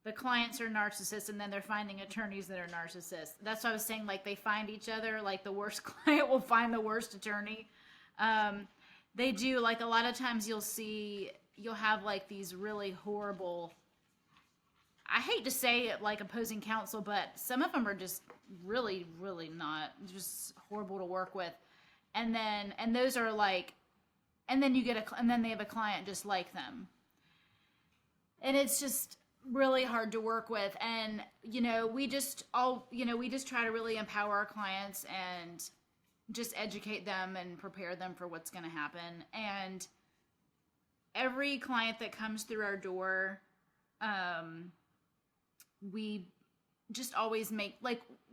the clients are narcissists, and then they're finding attorneys that are narcissists. That's what I was saying. Like they find each other. Like the worst client will find the worst attorney. They do. Like a lot of times you'll have like these really horrible. I hate to say it like opposing counsel, but some of them are just really, really not just horrible to work with. And those are like, and then and then they have a client just like them, and it's just really hard to work with. And we just try to really empower our clients and just educate them and prepare them for what's going to happen. And every client that comes through our door, we just always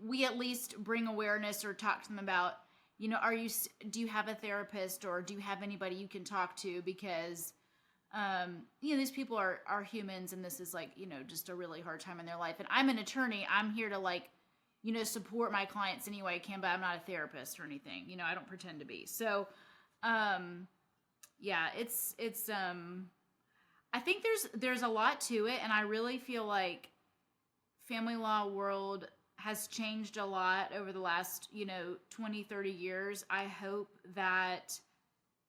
we at least bring awareness or talk to them about, do you have a therapist, or do you have anybody you can talk to? Because these people are humans, and this is just a really hard time in their life. And I'm an attorney. I'm here to support my clients any way I can, but I'm not a therapist or anything. I don't pretend to be. So, it's I think there's a lot to it, and I really feel like family law world has changed a lot over the last 20, 30 years. I hope that,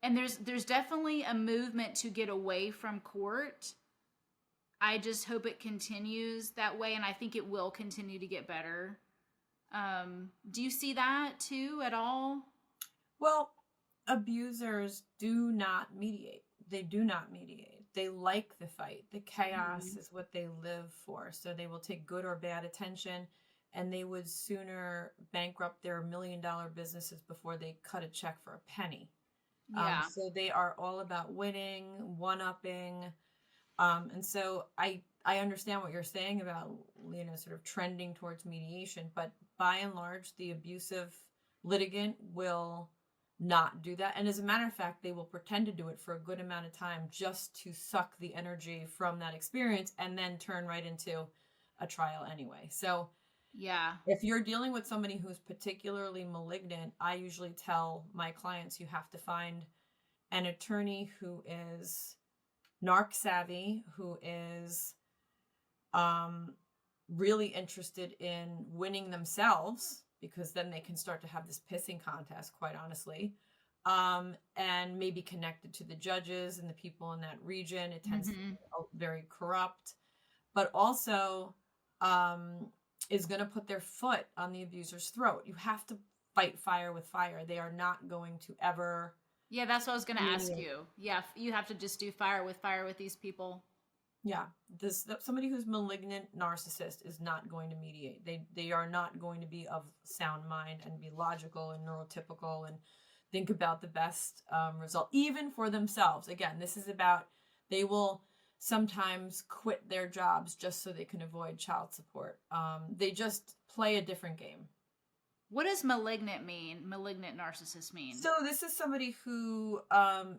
and there's definitely a movement to get away from court. I just hope it continues that way, and I think it will continue to get better. Do you see that too at all? Well, abusers do not mediate. They do not mediate. They like the fight. The chaos is what they live for. So they will take good or bad attention, and they would sooner bankrupt their $1 million businesses before they cut a check for a penny. Yeah. So they are all about winning, one-upping. And so I understand what you're saying about, sort of trending towards mediation, but by and large, the abusive litigant will not do that. And as a matter of fact, they will pretend to do it for a good amount of time just to suck the energy from that experience and then turn right into a trial anyway. So yeah, if you're dealing with somebody who's particularly malignant, I usually tell my clients you have to find an attorney who is narc savvy, who is really interested in winning themselves, because then they can start to have this pissing contest, quite honestly, and maybe connected to the judges and the people in that region. It tends to be very corrupt, but also is going to put their foot on the abuser's throat. You have to fight fire with fire. They are not going to ever... Yeah, that's what I was going to ask you. Yeah, you have to just do fire with these people. Yeah, somebody who's malignant narcissist is not going to mediate. They are not going to be of sound mind and be logical and neurotypical and think about the best result, even for themselves. Again, this is about, they will sometimes quit their jobs just so they can avoid child support. They just play a different game. What does malignant mean? Malignant narcissist mean? So this is somebody who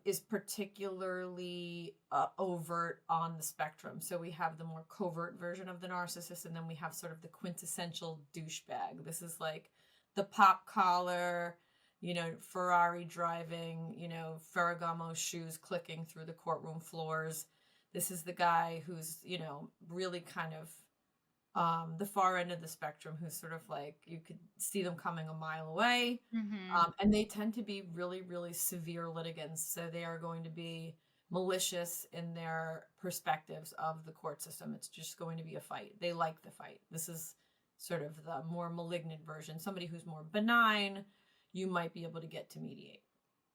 is particularly overt on the spectrum. So we have the more covert version of the narcissist, and then we have sort of the quintessential douchebag. This is like the pop collar, Ferrari driving, Ferragamo shoes clicking through the courtroom floors. This is the guy who's, really kind of the far end of the spectrum, who's sort of like, you could see them coming a mile away. And they tend to be really, really severe litigants. So they are going to be malicious in their perspectives of the court system. It's just going to be a fight. They like the fight. This is sort of the more malignant version. Somebody who's more benign, you might be able to get to mediate.